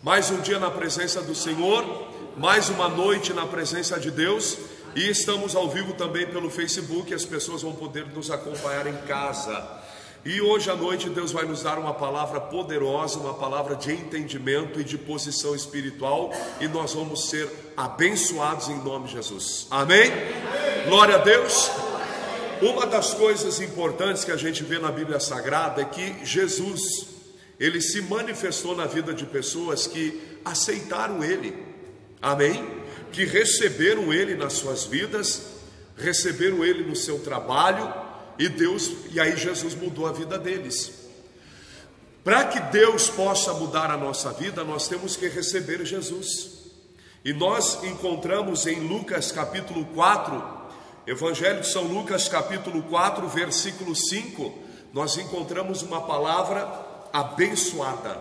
Mais um dia na presença do Senhor, mais uma noite na presença de Deus, e estamos ao vivo também pelo Facebook, as pessoas vão poder nos acompanhar em casa. E hoje à noite Deus vai nos dar uma palavra poderosa, uma palavra de entendimento e de posição espiritual, e nós vamos ser abençoados em nome de Jesus. Amém? Glória a Deus. Uma das coisas importantes que a gente vê na Bíblia Sagrada é que Jesus, Ele se manifestou na vida de pessoas que aceitaram Ele, amém? Que receberam Ele nas suas vidas, receberam Ele no seu trabalho, e aí Jesus mudou a vida deles. Para que Deus possa mudar a nossa vida, nós temos que receber Jesus. E nós encontramos em Lucas capítulo 4, Evangelho de São Lucas capítulo 4, versículo 5, nós encontramos uma palavra abençoada,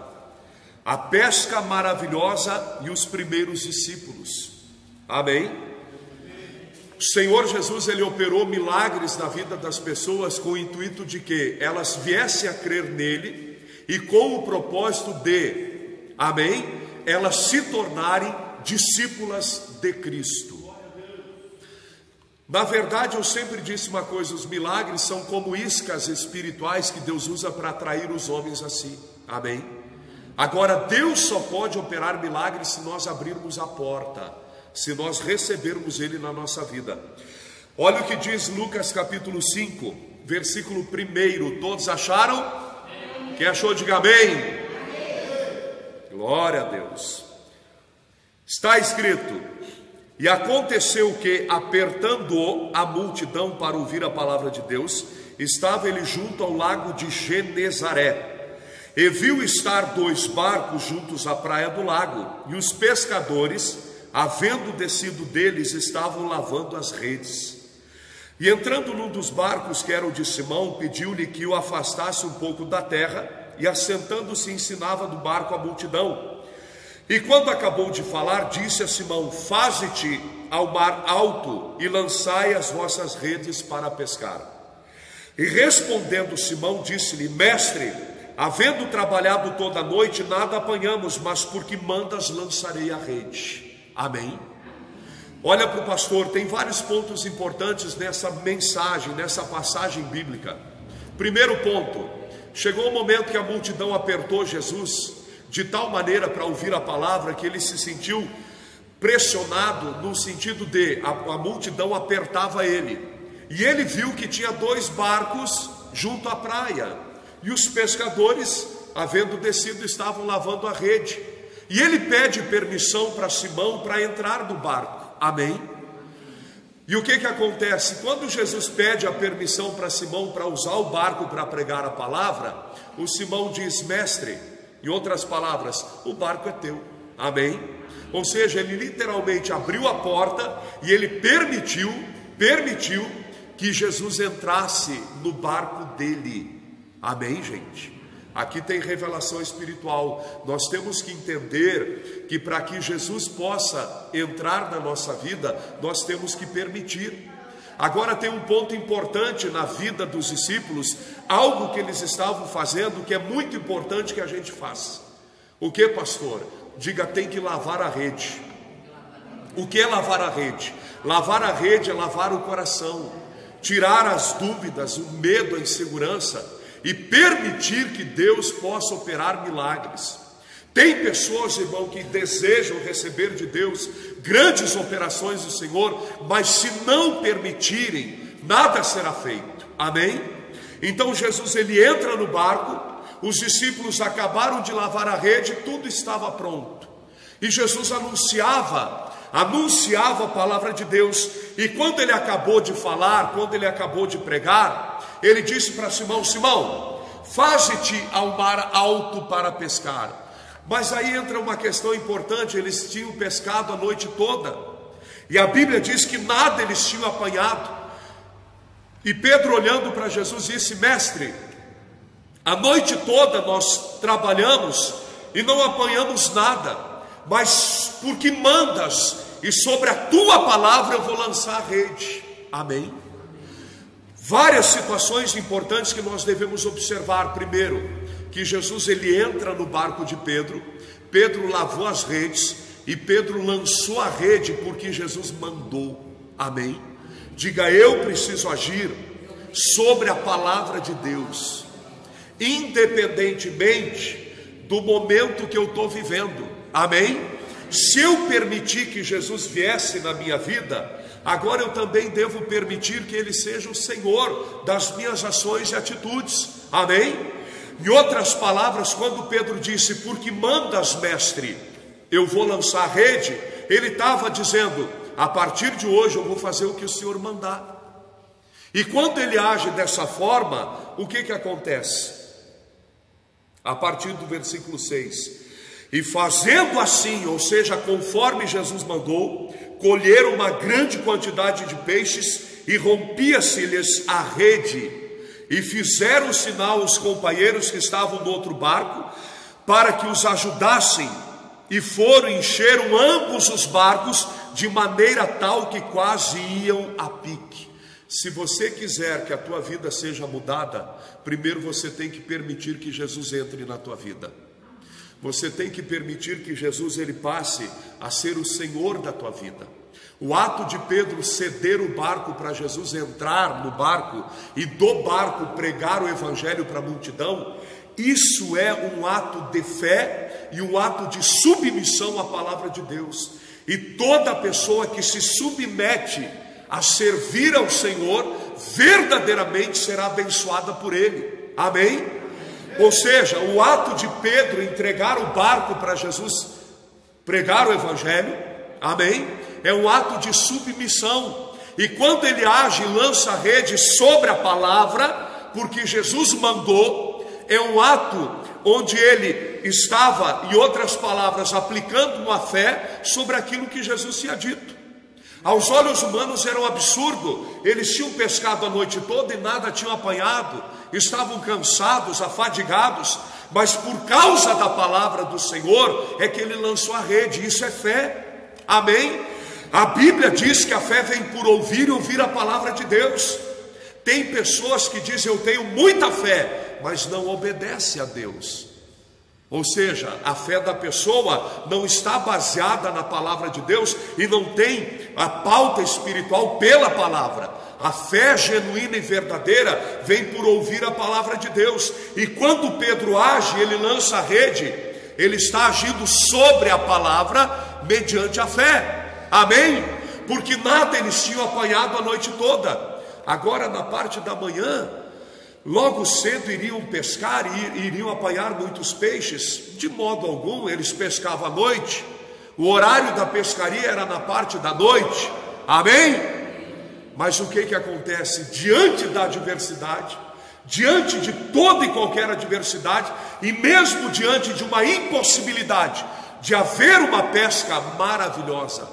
a pesca maravilhosa e os primeiros discípulos, amém? O Senhor Jesus, Ele operou milagres na vida das pessoas com o intuito de que elas viessem a crer nele e com o propósito de, amém, elas se tornarem discípulas de Cristo. Na verdade, eu sempre disse uma coisa: os milagres são como iscas espirituais que Deus usa para atrair os homens a si, amém? Agora, Deus só pode operar milagres se nós abrirmos a porta, se nós recebermos Ele na nossa vida. Olha o que diz Lucas capítulo 5, versículo 1, todos acharam? Quem achou, diga amém. Glória a Deus. Está escrito: e aconteceu que, apertando a multidão para ouvir a palavra de Deus, estava ele junto ao lago de Genezaré, e viu estar 2 barcos juntos à praia do lago, e os pescadores, havendo descido deles, estavam lavando as redes. E entrando num dos barcos, que era o de Simão, pediu-lhe que o afastasse um pouco da terra, e assentando-se ensinava do barco a multidão. E quando acabou de falar, disse a Simão: faze-te ao mar alto e lançai as vossas redes para pescar. E respondendo Simão, disse-lhe: mestre, havendo trabalhado toda a noite, nada apanhamos, mas porque mandas, lançarei a rede. Amém? Olha para o pastor, tem vários pontos importantes nessa mensagem, nessa passagem bíblica. Primeiro ponto: chegou o momento que a multidão apertou Jesus de tal maneira para ouvir a palavra que ele se sentiu pressionado, no sentido de a multidão apertava ele, e ele viu que tinha 2 barcos junto à praia, e os pescadores, havendo descido, estavam lavando a rede, e ele pede permissão para Simão para entrar no barco, amém? E o que acontece? Quando Jesus pede a permissão para Simão para usar o barco para pregar a palavra, o Simão diz: mestre, em outras palavras, o barco é teu, amém? Ou seja, ele literalmente abriu a porta e ele permitiu que Jesus entrasse no barco dele, amém, gente? Aqui tem revelação espiritual. Nós temos que entender que para que Jesus possa entrar na nossa vida, nós temos que permitir. Agora tem um ponto importante na vida dos discípulos, algo que eles estavam fazendo que é muito importante que a gente faça. O que, pastor? Diga: tem que lavar a rede. O que é lavar a rede? Lavar a rede é lavar o coração, tirar as dúvidas, o medo, a insegurança, e permitir que Deus possa operar milagres. Tem pessoas, irmão, que desejam receber de Deus grandes operações do Senhor, mas se não permitirem, nada será feito, amém? Então Jesus, ele entra no barco, os discípulos acabaram de lavar a rede, tudo estava pronto, e Jesus anunciava a palavra de Deus. E quando ele acabou de falar, quando ele acabou de pregar, ele disse para Simão: Simão, faze-te ao mar alto para pescar. Mas aí entra uma questão importante: eles tinham pescado a noite toda, e a Bíblia diz que nada eles tinham apanhado. E Pedro, olhando para Jesus, disse: mestre, a noite toda nós trabalhamos e não apanhamos nada, mas porque mandas, e sobre a tua palavra eu vou lançar a rede, amém? Várias situações importantes que nós devemos observar. Primeiro, que Jesus, ele entra no barco de Pedro. Pedro lavou as redes e Pedro lançou a rede porque Jesus mandou. Amém? Diga: eu preciso agir sobre a palavra de Deus, independentemente do momento que eu estou vivendo. Amém? Se eu permitir que Jesus viesse na minha vida, agora eu também devo permitir que Ele seja o Senhor das minhas ações e atitudes. Amém? Em outras palavras, quando Pedro disse: porque mandas, mestre, eu vou lançar a rede, ele estava dizendo: a partir de hoje eu vou fazer o que o Senhor mandar. E quando ele age dessa forma, o que acontece? A partir do versículo 6: e fazendo assim, ou seja, conforme Jesus mandou, colheram uma grande quantidade de peixes e rompia-se-lhes a rede, e fizeram sinal aos companheiros que estavam no outro barco para que os ajudassem, e foram encheram ambos os barcos de maneira tal que quase iam a pique. Se você quiser que a tua vida seja mudada, primeiro você tem que permitir que Jesus entre na tua vida. Você tem que permitir que Jesus ele passe a ser o Senhor da tua vida. O ato de Pedro ceder o barco para Jesus entrar no barco e do barco pregar o evangelho para a multidão, isso é um ato de fé e um ato de submissão à palavra de Deus. E toda pessoa que se submete a servir ao Senhor, verdadeiramente será abençoada por Ele. Amém? Ou seja, o ato de Pedro entregar o barco para Jesus pregar o evangelho, amém, é um ato de submissão. E quando ele age e lança a rede sobre a palavra, porque Jesus mandou, é um ato onde ele estava, em outras palavras, aplicando uma fé sobre aquilo que Jesus tinha dito. Aos olhos humanos era um absurdo, eles tinham pescado a noite toda e nada tinham apanhado, estavam cansados, afadigados, mas por causa da palavra do Senhor é que ele lançou a rede. Isso é fé, amém? A Bíblia diz que a fé vem por ouvir e ouvir a palavra de Deus. Tem pessoas que dizem: eu tenho muita fé, mas não obedece a Deus. Ou seja, a fé da pessoa não está baseada na palavra de Deus e não tem a pauta espiritual pela palavra. A fé genuína e verdadeira vem por ouvir a palavra de Deus. E quando Pedro age, ele lança a rede, ele está agindo sobre a palavra mediante a fé. Amém? Porque nada eles tinham apanhado a noite toda. Agora, na parte da manhã, logo cedo iriam pescar e iriam apanhar muitos peixes. De modo algum eles pescavam à noite. O horário da pescaria era na parte da noite. Amém? Mas o que acontece? Diante da adversidade, diante de toda e qualquer adversidade, e mesmo diante de uma impossibilidade de haver uma pesca maravilhosa,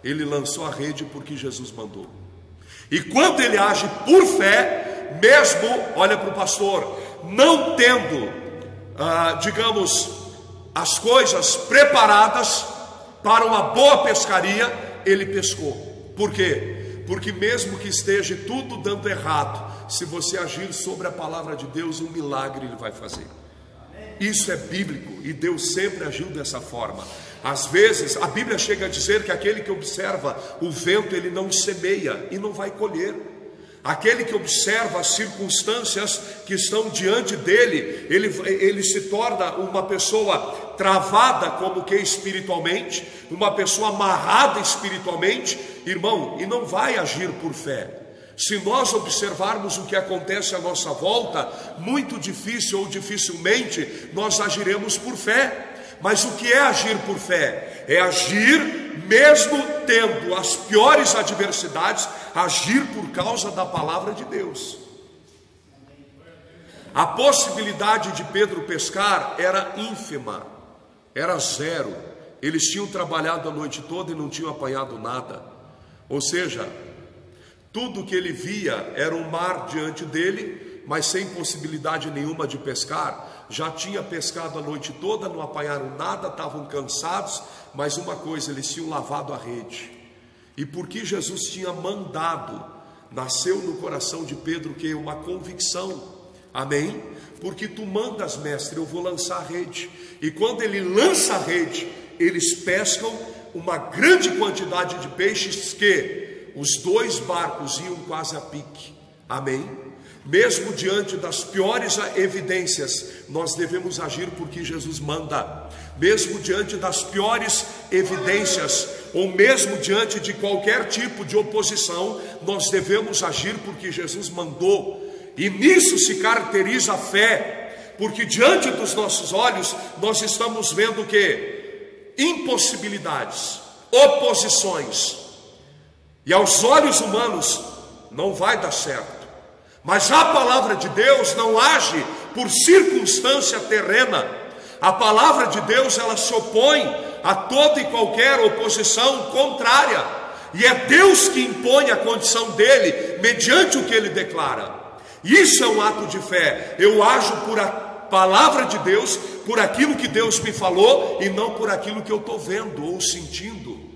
ele lançou a rede porque Jesus mandou. E quando ele age por fé, mesmo, olha para o pastor, não tendo, digamos, as coisas preparadas para uma boa pescaria, ele pescou. Por quê? Porque mesmo que esteja tudo dando errado, se você agir sobre a palavra de Deus, um milagre ele vai fazer. Isso é bíblico e Deus sempre agiu dessa forma. Às vezes a Bíblia chega a dizer que aquele que observa o vento, ele não semeia e não vai colher. Aquele que observa as circunstâncias que estão diante dele, ele se torna uma pessoa travada como que espiritualmente, uma pessoa amarrada espiritualmente, irmão, e não vai agir por fé. Se nós observarmos o que acontece à nossa volta, muito difícil ou dificilmente nós agiremos por fé. Mas o que é agir por fé? É agir mesmo tendo as piores adversidades, agir por causa da palavra de Deus. A possibilidade de Pedro pescar era ínfima, era zero. Eles tinham trabalhado a noite toda e não tinham apanhado nada. Ou seja, tudo que ele via era um mar diante dele, mas sem possibilidade nenhuma de pescar. Já tinha pescado a noite toda, não apanharam nada, estavam cansados, mas uma coisa, eles tinham lavado a rede. E porque Jesus tinha mandado, nasceu no coração de Pedro que uma convicção. Amém? Porque tu mandas, mestre, eu vou lançar a rede. E quando ele lança a rede, eles pescam uma grande quantidade de peixes que os 2 barcos iam quase a pique. Amém? Mesmo diante das piores evidências, nós devemos agir porque Jesus manda. Mesmo diante das piores evidências, ou mesmo diante de qualquer tipo de oposição, nós devemos agir porque Jesus mandou. E nisso se caracteriza a fé, porque diante dos nossos olhos, nós estamos vendo o quê? Impossibilidades, oposições. E aos olhos humanos, não vai dar certo. Mas a palavra de Deus não age por circunstância terrena. A palavra de Deus, ela se opõe a toda e qualquer oposição contrária. E é Deus que impõe a condição dele, mediante o que ele declara. Isso é um ato de fé. Eu ajo por a palavra de Deus, por aquilo que Deus me falou, e não por aquilo que eu estou vendo ou sentindo,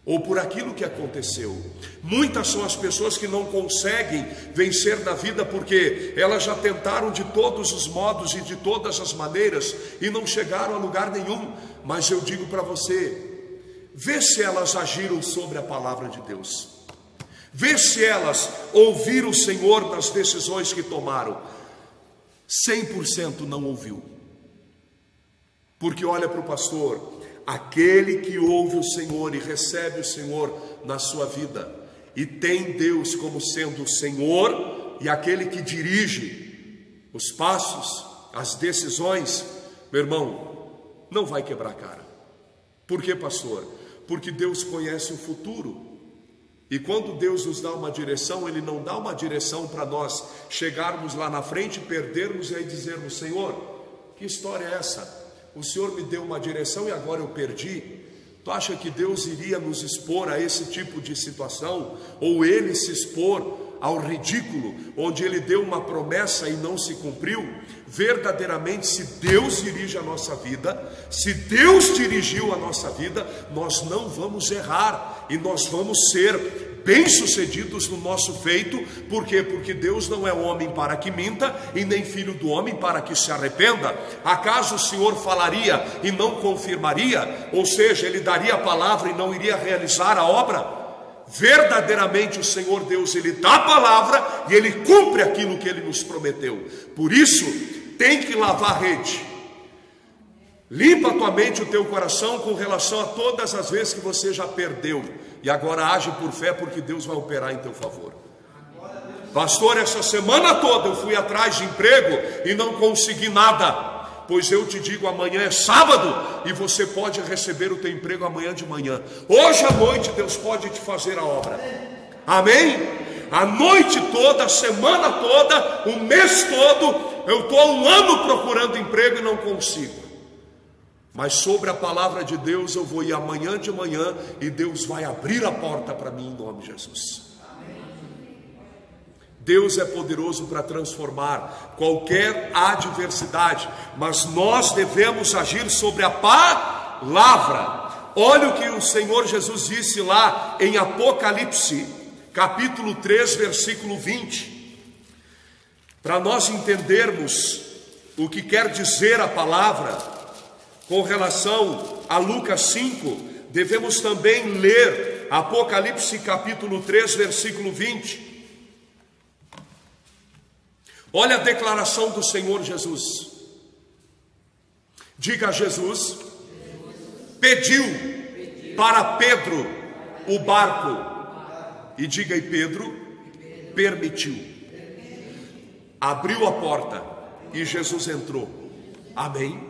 ou por aquilo que aconteceu. Muitas são as pessoas que não conseguem vencer na vida porque elas já tentaram de todos os modos e de todas as maneiras e não chegaram a lugar nenhum. Mas eu digo para você, vê se elas agiram sobre a palavra de Deus, vê se elas ouviram o Senhor nas decisões que tomaram. 100% não ouviu. Porque olha para o pastor, aquele que ouve o Senhor e recebe o Senhor na sua vida, e tem Deus como sendo o Senhor, e aquele que dirige os passos, as decisões, meu irmão, não vai quebrar a cara. Por quê, pastor? Porque Deus conhece o futuro. E quando Deus nos dá uma direção, Ele não dá uma direção para nós chegarmos lá na frente, perdermos e aí dizermos: Senhor, que história é essa? O Senhor me deu uma direção e agora eu perdi. Tu acha que Deus iria nos expor a esse tipo de situação? Ou Ele se expor ao ridículo, onde Ele deu uma promessa e não se cumpriu? Verdadeiramente, se Deus dirige a nossa vida, se Deus dirigiu a nossa vida, nós não vamos errar e nós vamos ser bem-sucedidos no nosso feito. Por quê? Porque Deus não é homem para que minta, e nem filho do homem para que se arrependa. Acaso o Senhor falaria e não confirmaria? Ou seja, Ele daria a palavra e não iria realizar a obra? Verdadeiramente o Senhor Deus, Ele dá a palavra e Ele cumpre aquilo que Ele nos prometeu. Por isso, tem que lavar a rede. Limpa a tua mente e o teu coração com relação a todas as vezes que você já perdeu. E agora age por fé, porque Deus vai operar em teu favor. Pastor, essa semana toda eu fui atrás de emprego e não consegui nada. Pois eu te digo, amanhã é sábado e você pode receber o teu emprego amanhã de manhã. Hoje à noite Deus pode te fazer a obra. Amém? A noite toda, a semana toda, o mês todo, eu estou há um ano procurando emprego e não consigo. Mas sobre a palavra de Deus eu vou ir amanhã de manhã e Deus vai abrir a porta para mim em nome de Jesus. Deus é poderoso para transformar qualquer adversidade, mas nós devemos agir sobre a palavra. Olha o que o Senhor Jesus disse lá em Apocalipse, capítulo 3, versículo 20. Para nós entendermos o que quer dizer a palavra, com relação a Lucas 5, devemos também ler Apocalipse capítulo 3, versículo 20. Olha a declaração do Senhor Jesus. Diga a Jesus: pediu para Pedro o barco. E diga aí, Pedro permitiu. Abriu a porta e Jesus entrou. Amém?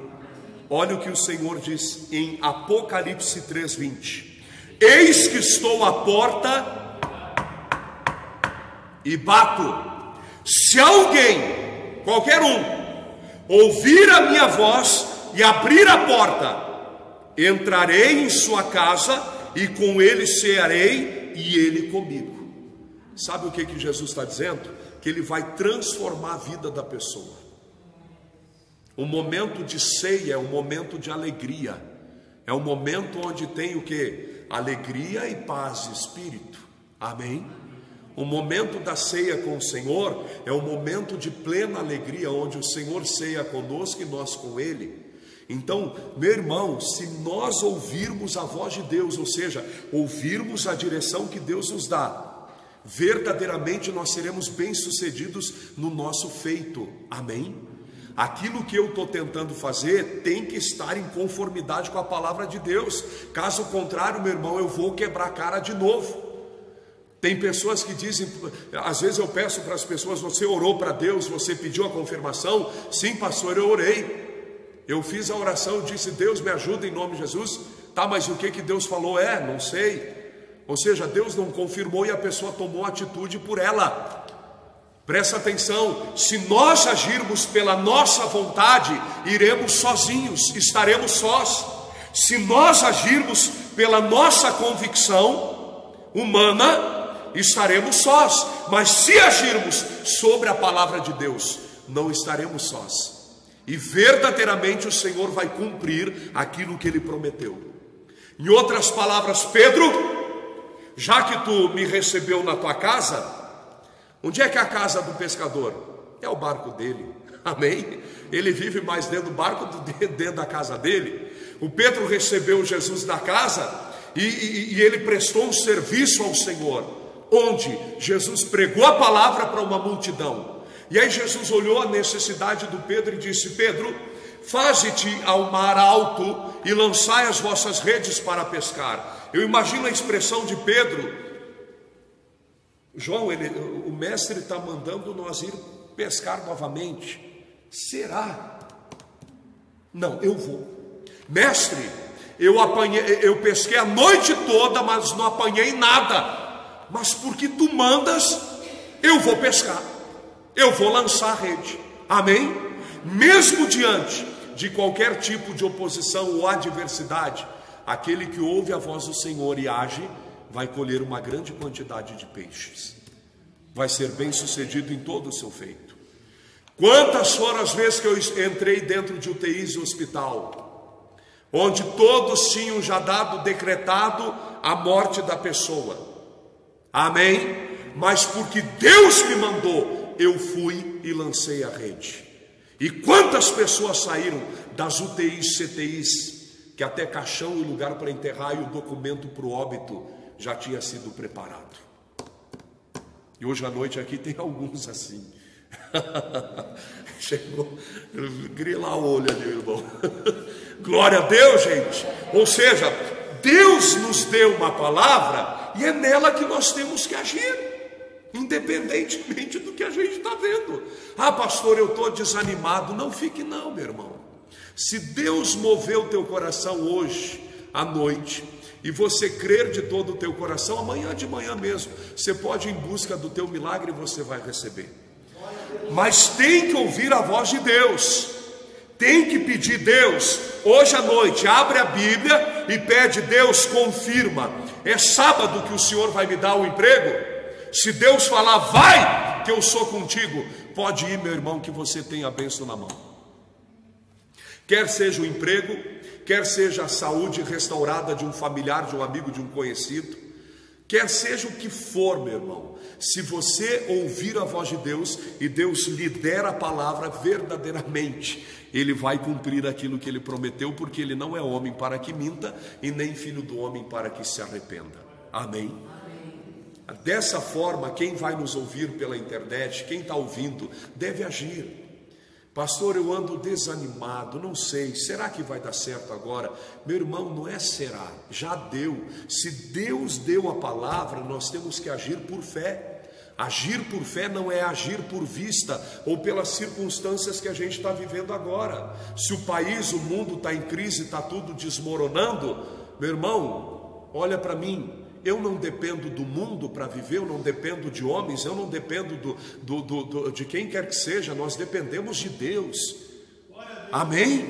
Olha o que o Senhor diz em Apocalipse 3:20. Eis que estou à porta e bato. Se alguém, qualquer um, ouvir a minha voz e abrir a porta, entrarei em sua casa e com ele cearei e ele comigo. Sabe o que Jesus está dizendo? Que Ele vai transformar a vida da pessoa. O momento de ceia é um momento de alegria. É um momento onde tem o que? Alegria e paz de espírito. Amém? O momento da ceia com o Senhor é um momento de plena alegria, onde o Senhor ceia conosco e nós com Ele. Então, meu irmão, se nós ouvirmos a voz de Deus, ou seja, ouvirmos a direção que Deus nos dá, verdadeiramente nós seremos bem-sucedidos no nosso feito. Amém? Aquilo que eu estou tentando fazer tem que estar em conformidade com a palavra de Deus. Caso contrário, meu irmão, eu vou quebrar a cara de novo. Tem pessoas que dizem, às vezes eu peço para as pessoas: você orou para Deus, você pediu a confirmação? Sim, pastor, eu orei. Eu fiz a oração, eu disse: Deus me ajuda em nome de Jesus. Tá, mas o que Deus falou? Não sei. Ou seja, Deus não confirmou e a pessoa tomou atitude por ela. Presta atenção, se nós agirmos pela nossa vontade, iremos sozinhos, estaremos sós. Se nós agirmos pela nossa convicção humana, estaremos sós. Mas se agirmos sobre a palavra de Deus, não estaremos sós. E verdadeiramente o Senhor vai cumprir aquilo que Ele prometeu. Em outras palavras, Pedro, já que tu me recebeu na tua casa, onde é que é a casa do pescador? É o barco dele, amém? Ele vive mais dentro do barco do que dentro da casa dele. O Pedro recebeu Jesus na casa e ele prestou um serviço ao Senhor, onde Jesus pregou a palavra para uma multidão. E aí Jesus olhou a necessidade do Pedro e disse: Pedro, faze-te ao mar alto e lançai as vossas redes para pescar. Eu imagino a expressão de Pedro: João, o mestre está mandando nós ir pescar novamente. Será? Não, eu vou. Mestre, eu pesquei a noite toda, mas não apanhei nada. Mas porque tu mandas, eu vou pescar. Eu vou lançar a rede. Amém? Mesmo diante de qualquer tipo de oposição ou adversidade, aquele que ouve a voz do Senhor e age, vai colher uma grande quantidade de peixes. Vai ser bem sucedido em todo o seu feito. Quantas foram as vezes que eu entrei dentro de UTIs e hospital, onde todos tinham já decretado a morte da pessoa. Amém? Mas porque Deus me mandou, eu fui e lancei a rede. E quantas pessoas saíram das UTIs, CTIs, que até caixão e lugar para enterrar e o documento para o óbito já tinha sido preparado. E hoje à noite aqui tem alguns assim. Chegou, grila o olho ali, irmão. Glória a Deus, gente. Ou seja, Deus nos deu uma palavra e é nela que nós temos que agir, independentemente do que a gente está vendo. Ah, pastor, eu estou desanimado. Não fique não, meu irmão. Se Deus moveu o teu coração hoje à noite, e você crer de todo o teu coração, amanhã de manhã mesmo, você pode ir em busca do teu milagre e você vai receber. Mas tem que ouvir a voz de Deus, tem que pedir: Deus, hoje à noite, abre a Bíblia e pede: Deus, confirma, é sábado que o Senhor vai me dar o emprego? Se Deus falar, vai, que eu sou contigo, pode ir, meu irmão, que você tem a bênção na mão. Quer seja o emprego, quer seja a saúde restaurada de um familiar, de um amigo, de um conhecido, quer seja o que for, meu irmão, se você ouvir a voz de Deus e Deus lhe der a palavra verdadeiramente, Ele vai cumprir aquilo que Ele prometeu, porque Ele não é homem para que minta e nem filho do homem para que se arrependa. Amém? Dessa forma, quem vai nos ouvir pela internet, quem está ouvindo, deve agir. Pastor, eu ando desanimado, não sei, será que vai dar certo agora? Meu irmão, não é será, já deu. Se Deus deu a palavra, nós temos que agir por fé. Agir por fé não é agir por vista ou pelas circunstâncias que a gente está vivendo agora. Se o país, o mundo está em crise, está tudo desmoronando, meu irmão, olha para mim. Eu não dependo do mundo para viver, eu não dependo de homens, eu não dependo de quem quer que seja, nós dependemos de Deus. Amém?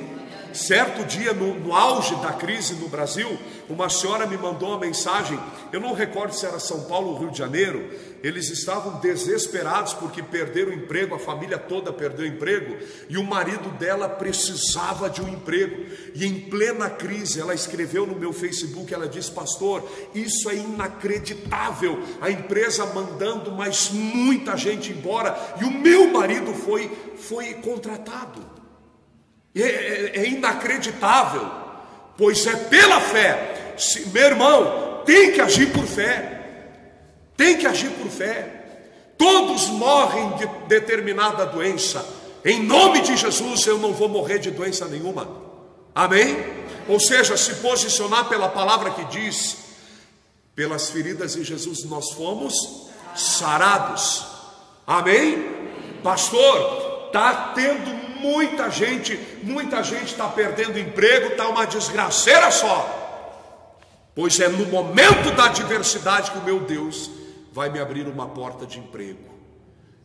Certo dia, no auge da crise no Brasil, uma senhora me mandou uma mensagem, eu não recordo se era São Paulo ou Rio de Janeiro. Eles estavam desesperados porque perderam o emprego, a família toda perdeu o emprego, e o marido dela precisava de um emprego. E em plena crise, ela escreveu no meu Facebook, ela disse: pastor, isso é inacreditável, a empresa mandando, mas muita gente embora, e o meu marido foi contratado. É inacreditável, pois é pela fé. Meu irmão, tem que agir por fé. Tem que agir por fé. Todos morrem de determinada doença. Em nome de Jesus, eu não vou morrer de doença nenhuma. Amém? Ou seja, se posicionar pela palavra que diz: pelas feridas de Jesus nós fomos sarados. Amém? Pastor, está tendo muita gente está perdendo emprego, está uma desgraceira só. Pois é no momento da adversidade que o meu Deus vai me abrir uma porta de emprego,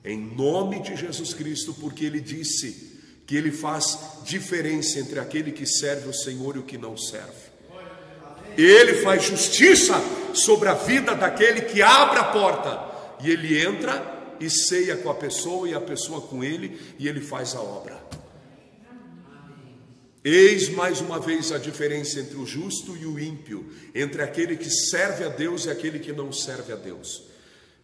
em nome de Jesus Cristo, porque Ele disse que Ele faz diferença entre aquele que serve o Senhor e o que não serve. Ele faz justiça sobre a vida daquele que abre a porta, e Ele entra e ceia com a pessoa, e a pessoa com Ele, e Ele faz a obra. Eis mais uma vez a diferença entre o justo e o ímpio, entre aquele que serve a Deus e aquele que não serve a Deus.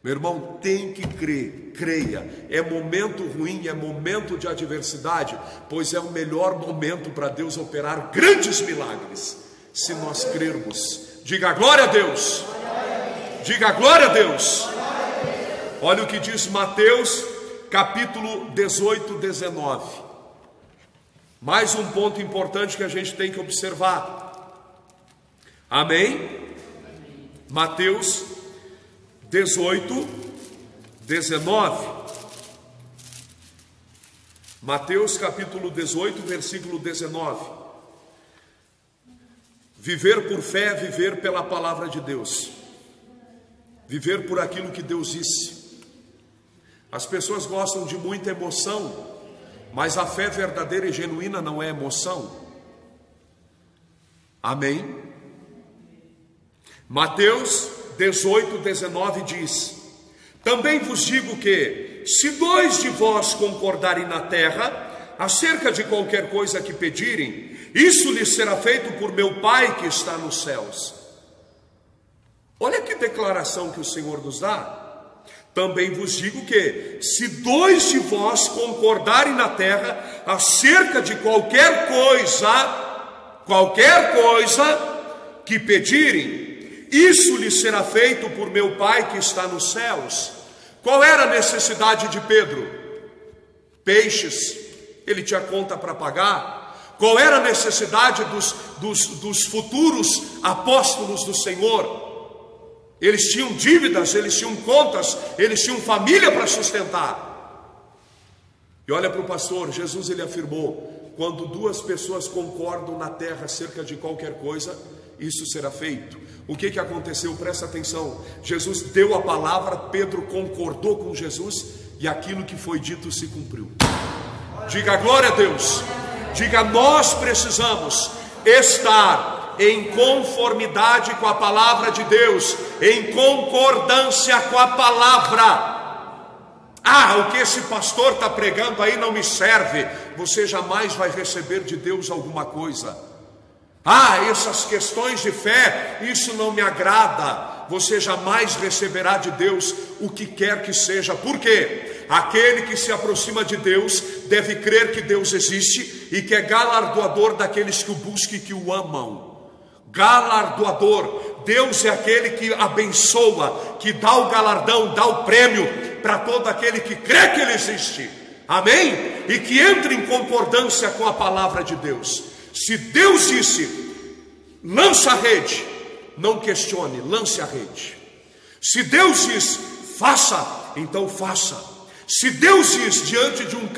Meu irmão, tem que crer, creia. É momento ruim, é momento de adversidade, pois é o melhor momento para Deus operar grandes milagres, se nós crermos. Diga glória a Deus. Diga glória a Deus. Olha o que diz Mateus capítulo 18, 19. Mais um ponto importante que a gente tem que observar. Amém? Mateus 18, 19. Mateus capítulo 18, versículo 19. Viver por fé é viver pela palavra de Deus. Viver por aquilo que Deus disse. As pessoas gostam de muita emoção, mas a fé verdadeira e genuína não é emoção. Amém? Mateus 18, 19 diz: também vos digo que, se dois de vós concordarem na terra, acerca de qualquer coisa que pedirem, isso lhes será feito por meu Pai que está nos céus. Olha que declaração que o Senhor nos dá. Também vos digo que, se dois de vós concordarem na terra acerca de qualquer coisa que pedirem, isso lhes será feito por meu Pai que está nos céus. Qual era a necessidade de Pedro? Peixes, ele tinha conta para pagar. Qual era a necessidade dos futuros apóstolos do Senhor? Eles tinham dívidas, eles tinham contas, eles tinham família para sustentar. E olha para o pastor, Jesus ele afirmou: quando duas pessoas concordam na terra acerca de qualquer coisa, isso será feito. O que aconteceu? Presta atenção. Jesus deu a palavra, Pedro concordou com Jesus, e aquilo que foi dito se cumpriu. Diga glória a Deus. Diga: nós precisamos estar em conformidade com a palavra de Deus, em concordância com a palavra. O que esse pastor está pregando aí não me serve. Você jamais vai receber de Deus alguma coisa. Essas questões de fé, isso não me agrada. Você jamais receberá de Deus o que quer que seja. Por quê? Aquele que se aproxima de Deus deve crer que Deus existe e que é galardoador daqueles que o buscam e que o amam. Galardoador. Deus é aquele que abençoa, que dá o galardão, dá o prêmio para todo aquele que crê que Ele existe. Amém? E que entre em concordância com a palavra de Deus. Se Deus disse: lança a rede, não questione, lance a rede. Se Deus diz: faça, então faça. Se Deus diz, diante de um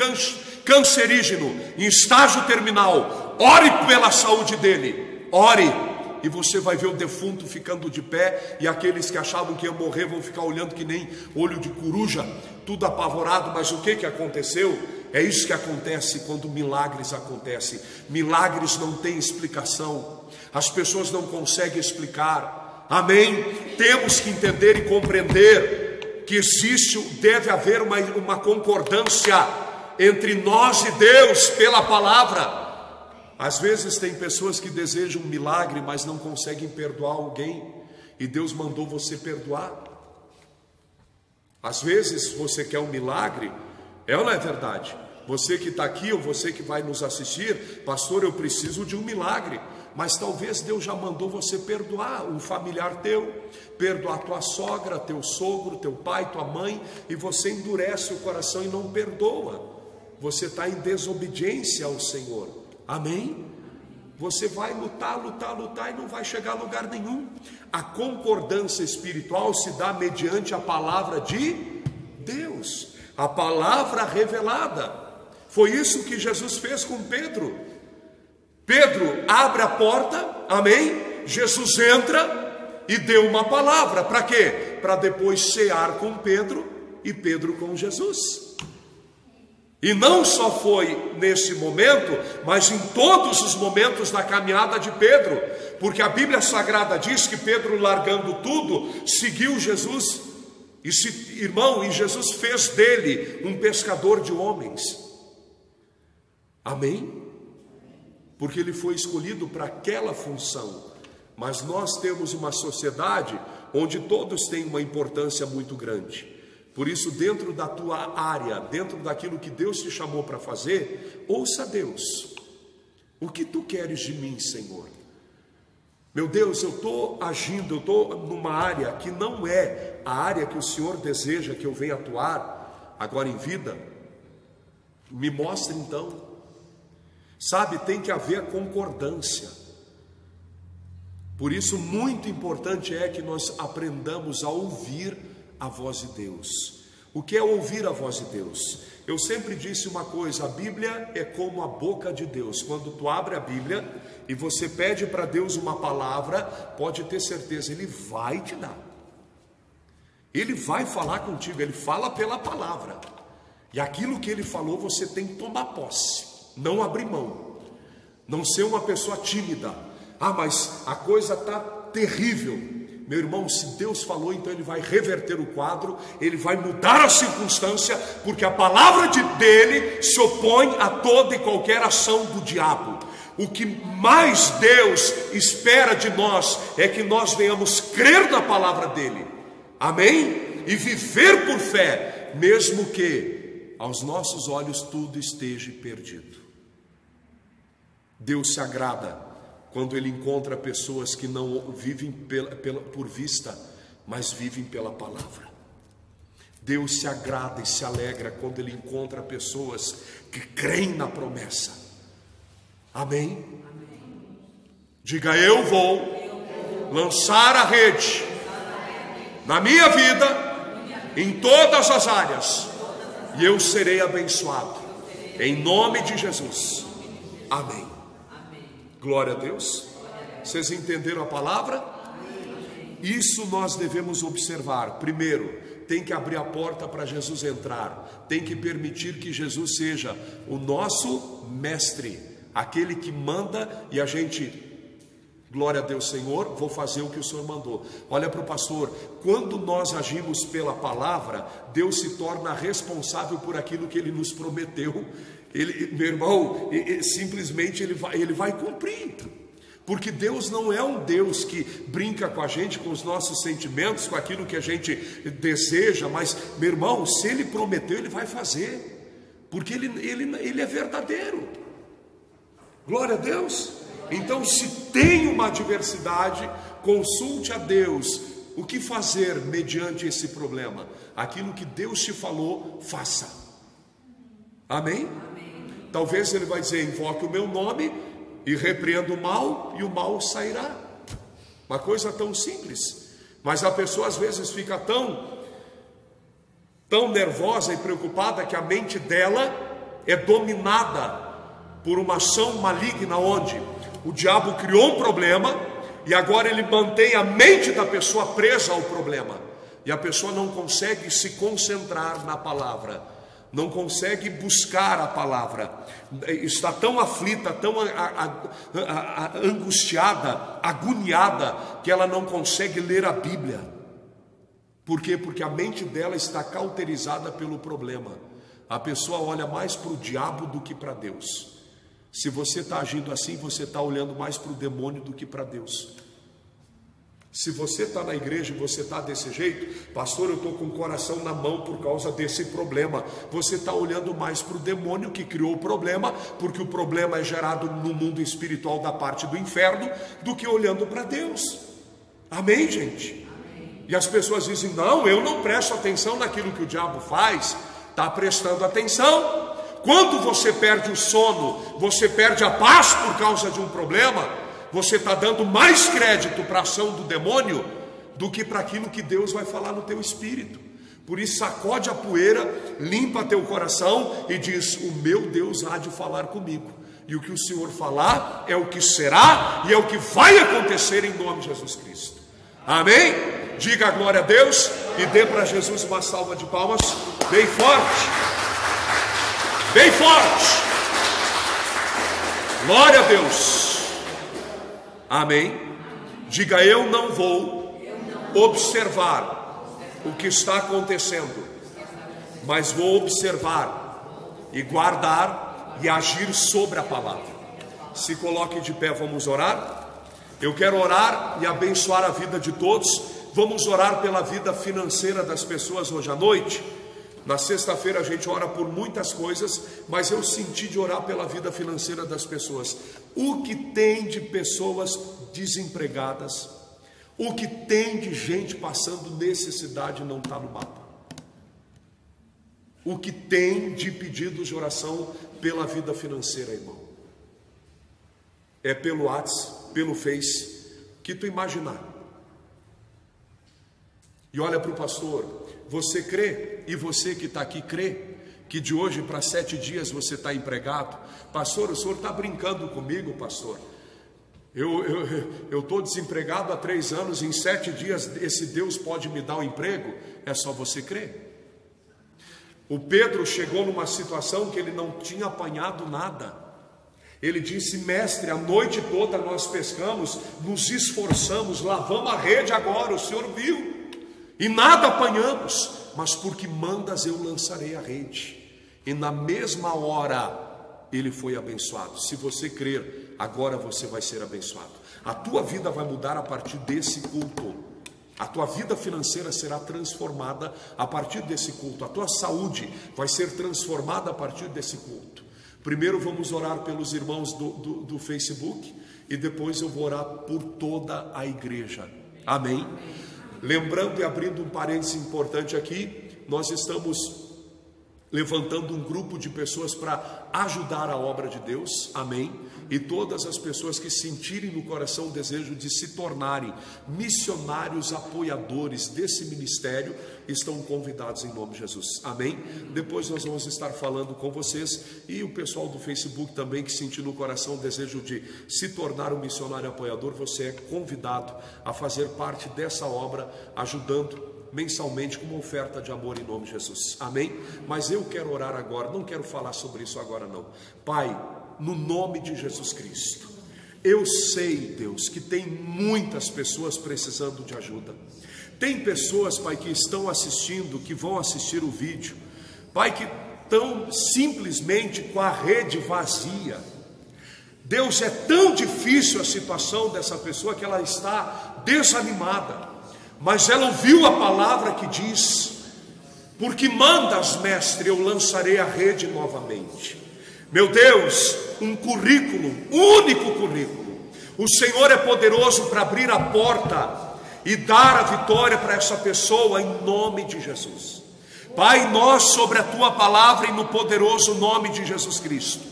cancerígeno em estágio terminal, ore pela saúde dele, ore. E você vai ver o defunto ficando de pé, e aqueles que achavam que ia morrer vão ficar olhando que nem olho de coruja, tudo apavorado. Mas o que aconteceu? É isso que acontece quando milagres acontecem. Milagres não têm explicação. As pessoas não conseguem explicar. Amém? Temos que entender e compreender que deve haver uma concordância entre nós e Deus pela palavra. Às vezes tem pessoas que desejam um milagre, mas não conseguem perdoar alguém, e Deus mandou você perdoar. Às vezes você quer um milagre, ou não é verdade? Você que está aqui, ou você que vai nos assistir, pastor, eu preciso de um milagre. Mas talvez Deus já mandou você perdoar um familiar teu, perdoar tua sogra, teu sogro, teu pai, tua mãe, e você endurece o coração e não perdoa. Você está em desobediência ao Senhor. Amém? Você vai lutar e não vai chegar a lugar nenhum. A concordância espiritual se dá mediante a palavra de Deus, a palavra revelada. Foi isso que Jesus fez com Pedro. Pedro abre a porta, amém? Jesus entra e deu uma palavra. Para quê? Para depois cear com Pedro e Pedro com Jesus. E não só foi nesse momento, mas em todos os momentos da caminhada de Pedro. Porque a Bíblia Sagrada diz que Pedro, largando tudo, seguiu Jesus. E Jesus fez dele um pescador de homens. Amém? Porque ele foi escolhido para aquela função. Mas nós temos uma sociedade onde todos têm uma importância muito grande. Por isso, dentro da tua área, dentro daquilo que Deus te chamou para fazer, ouça Deus. O que tu queres de mim, Senhor? Meu Deus, eu estou agindo, eu estou numa área que não é a área que o Senhor deseja que eu venha atuar agora em vida. Me mostre então. Sabe, tem que haver concordância. Por isso, muito importante é que nós aprendamos a ouvir a voz de Deus. O que é ouvir a voz de Deus? Eu sempre disse uma coisa: a Bíblia é como a boca de Deus. Quando tu abre a Bíblia e você pede para Deus uma palavra, pode ter certeza, Ele vai te dar. Ele vai falar contigo, Ele fala pela palavra. E aquilo que Ele falou, você tem que tomar posse. Não abrir mão, não ser uma pessoa tímida. Ah, mas a coisa está terrível. Meu irmão, se Deus falou, então Ele vai reverter o quadro, Ele vai mudar a circunstância, porque a palavra dele se opõe a toda e qualquer ação do diabo. O que mais Deus espera de nós é que nós venhamos crer na palavra dele, amém? E viver por fé, mesmo que aos nossos olhos tudo esteja perdido. Deus se agrada quando Ele encontra pessoas que não vivem por vista, mas vivem pela palavra. Deus se agrada e se alegra quando Ele encontra pessoas que creem na promessa. Amém? Diga: eu vou lançar a rede na minha vida, em todas as áreas, e eu serei abençoado, em nome de Jesus. Amém. Glória a Deus. Vocês entenderam a palavra? Isso nós devemos observar. Primeiro, tem que abrir a porta para Jesus entrar. Tem que permitir que Jesus seja o nosso mestre, aquele que manda, e a gente, glória a Deus, Senhor, vou fazer o que o Senhor mandou. Olha para o pastor, quando nós agimos pela palavra, Deus se torna responsável por aquilo que Ele nos prometeu. Meu irmão, simplesmente ele vai cumprir. Porque Deus não é um Deus que brinca com a gente, com os nossos sentimentos, com aquilo que a gente deseja. Mas, meu irmão, se Ele prometeu, Ele vai fazer. Porque Ele é verdadeiro. Glória a Deus. Então, se tem uma adversidade, consulte a Deus o que fazer mediante esse problema. Aquilo que Deus te falou, faça. Amém? Talvez Ele vai dizer: invoque o meu nome e repreenda o mal, e o mal sairá. Uma coisa tão simples. Mas a pessoa às vezes fica tão nervosa e preocupada que a mente dela é dominada por uma ação maligna, onde o diabo criou um problema e agora ele mantém a mente da pessoa presa ao problema, e a pessoa não consegue se concentrar na palavra, não consegue buscar a palavra, está tão aflita, tão angustiada, agoniada, que ela não consegue ler a Bíblia. Por quê? Porque a mente dela está cauterizada pelo problema. A pessoa olha mais para o diabo do que para Deus. Se você está agindo assim, você está olhando mais para o demônio do que para Deus. Se você está na igreja e você está desse jeito, pastor, eu estou com o coração na mão por causa desse problema. Você está olhando mais para o demônio que criou o problema, porque o problema é gerado no mundo espiritual da parte do inferno, do que olhando para Deus. Amém, gente? Amém. E as pessoas dizem, não, eu não presto atenção naquilo que o diabo faz. Está prestando atenção. Quando você perde o sono, você perde a paz por causa de um problema, você está dando mais crédito para a ação do demônio do que para aquilo que Deus vai falar no teu espírito. Por isso, sacode a poeira, limpa teu coração e diz, o meu Deus há de falar comigo. E o que o Senhor falar é o que será e é o que vai acontecer em nome de Jesus Cristo. Amém? Diga a glória a Deus e dê para Jesus uma salva de palmas bem forte. Bem forte. Glória a Deus. Amém? Diga, eu não vou observar o que está acontecendo, mas vou observar e guardar e agir sobre a palavra. Se coloque de pé, vamos orar. Eu quero orar e abençoar a vida de todos. Vamos orar pela vida financeira das pessoas hoje à noite. Na sexta-feira a gente ora por muitas coisas, mas eu senti de orar pela vida financeira das pessoas. O que tem de pessoas desempregadas, o que tem de gente passando necessidade não está no mapa. O que tem de pedidos de oração pela vida financeira, irmão, é pelo WhatsApp, pelo Face, que tu imaginar. E olha para o pastor. Você crê, e você que está aqui crê, que de hoje para 7 dias você está empregado? Pastor, o senhor está brincando comigo, pastor? Eu estou desempregado há 3 anos, em 7 dias esse Deus pode me dar um emprego? É só você crer. O Pedro chegou numa situação que ele não tinha apanhado nada. Ele disse, mestre, a noite toda nós pescamos, nos esforçamos, lavamos a rede agora, o senhor viu? E nada apanhamos, mas porque mandas eu lançarei a rede. E na mesma hora ele foi abençoado. Se você crer, agora você vai ser abençoado. A tua vida vai mudar a partir desse culto. A tua vida financeira será transformada a partir desse culto. A tua saúde vai ser transformada a partir desse culto. Primeiro vamos orar pelos irmãos do Facebook, e depois eu vou orar por toda a igreja. Amém? Lembrando e abrindo um parênteses importante aqui, nós estamos levantando um grupo de pessoas para ajudar a obra de Deus, amém? E todas as pessoas que sentirem no coração o desejo de se tornarem missionários apoiadores desse ministério, estão convidados em nome de Jesus, amém? Depois nós vamos estar falando com vocês, e o pessoal do Facebook também que sentir no coração o desejo de se tornar um missionário apoiador, você é convidado a fazer parte dessa obra, ajudando mensalmente com uma oferta de amor em nome de Jesus, amém? Mas eu quero orar agora, não quero falar sobre isso agora não. Pai, no nome de Jesus Cristo, eu sei, Deus, que tem muitas pessoas precisando de ajuda. Tem pessoas, Pai, que estão assistindo, que vão assistir o vídeo, Pai, que estão simplesmente com a rede vazia. Deus, é tão difícil a situação dessa pessoa que ela está desanimada, mas ela ouviu a palavra que diz, porque mandas, mestre, eu lançarei a rede novamente. Meu Deus, um currículo, único currículo. O Senhor é poderoso para abrir a porta e dar a vitória para essa pessoa em nome de Jesus. Pai, nós sobre a tua palavra e no poderoso nome de Jesus Cristo,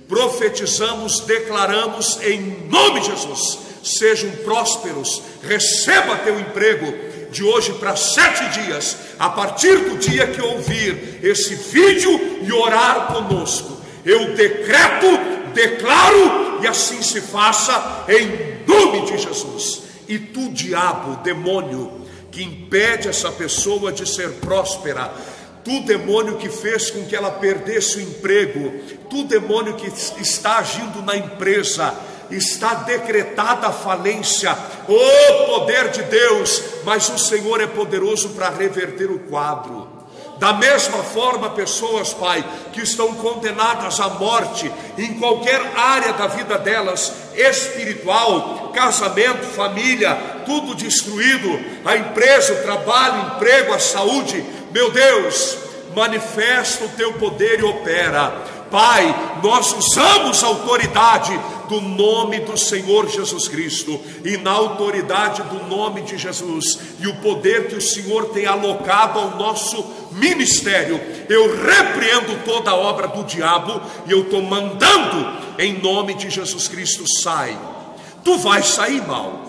profetizamos, declaramos em nome de Jesus, sejam prósperos, receba teu emprego de hoje para 7 dias, a partir do dia que ouvir esse vídeo e orar conosco. Eu decreto, declaro, e assim se faça em nome de Jesus. E tu, diabo, demônio, que impede essa pessoa de ser próspera, Tu demônio que fez com que ela perdesse o emprego, tu demônio que está agindo na empresa, está decretada a falência, oh poder de Deus, mas o Senhor é poderoso para reverter o quadro. Da mesma forma, pessoas, Pai, que estão condenadas à morte em qualquer área da vida delas, espiritual, casamento, família, tudo destruído, a empresa, o trabalho, o emprego, a saúde, meu Deus, manifesta o teu poder e opera. Pai, nós usamos a autoridade do nome do Senhor Jesus Cristo, e na autoridade do nome de Jesus, e o poder que o Senhor tem alocado ao nosso ministério, eu repreendo toda a obra do diabo, e eu estou mandando, em nome de Jesus Cristo, sai. Tu vais sair, mal.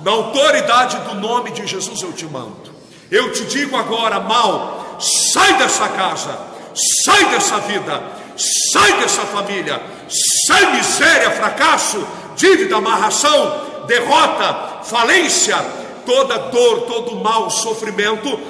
Na autoridade do nome de Jesus eu te mando. Eu te digo agora, mal, sai dessa casa, sai dessa vida, sai dessa família, sai miséria, fracasso, dívida, amarração, derrota, falência, toda dor, todo mal, sofrimento,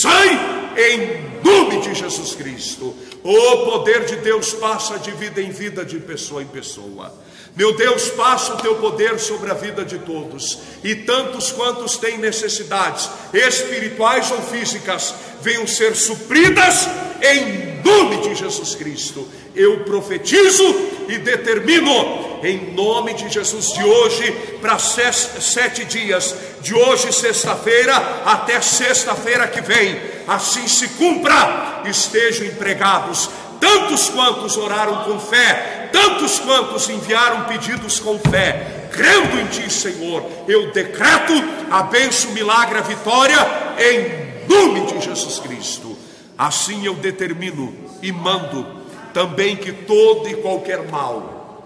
sai em nome de Jesus Cristo. O poder de Deus passa de vida em vida, de pessoa em pessoa. Meu Deus, passa o teu poder sobre a vida de todos, e tantos quantos têm necessidades espirituais ou físicas, venham ser supridas em nome de Jesus Cristo. Eu profetizo e determino em nome de Jesus, de hoje para 7 dias, de hoje sexta-feira até sexta-feira que vem, assim se cumpra. Estejam empregados tantos quantos oraram com fé, tantos quantos enviaram pedidos com fé, crendo em ti, Senhor. Eu decreto a bênção, o milagre, a vitória em nome de Jesus Cristo. Assim eu determino e mando também que todo e qualquer mal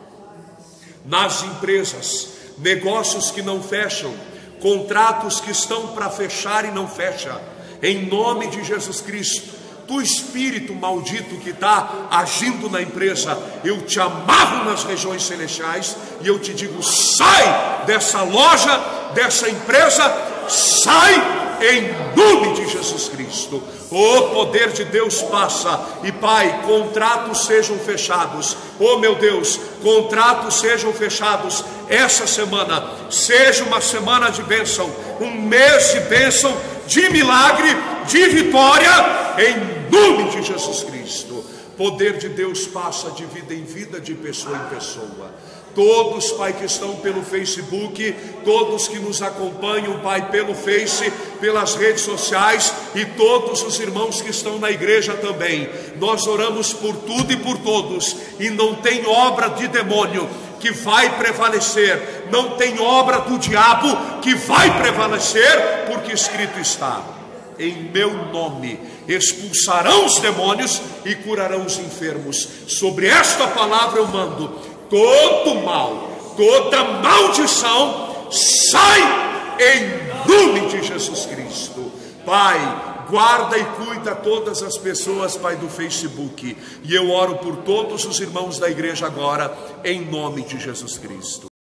nas empresas, negócios que não fecham, contratos que estão para fechar e não fecha, em nome de Jesus Cristo, do espírito maldito que está agindo na empresa, eu te amarro nas regiões celestiais e eu te digo: sai dessa loja, dessa empresa, sai em nome de Jesus Cristo. O poder de Deus passa. E Pai, contratos sejam fechados. Oh meu Deus, contratos sejam fechados essa semana, seja uma semana de bênção, um mês de bênção, de milagre, de vitória, em nome de Jesus Cristo. Poder de Deus passa de vida em vida, de pessoa em pessoa. Todos, Pai, que estão pelo Facebook, todos que nos acompanham, Pai, pelo Face, pelas redes sociais, e todos os irmãos que estão na igreja também, nós oramos por tudo e por todos, e não tem obra de demônio que vai prevalecer, não tem obra do diabo que vai prevalecer, porque escrito está: em meu nome expulsarão os demônios e curarão os enfermos. Sobre esta palavra eu mando: todo mal, toda maldição, sai em nome de Jesus Cristo. Pai, guarda e cuida todas as pessoas, Pai, do Facebook, e eu oro por todos os irmãos da igreja agora, em nome de Jesus Cristo.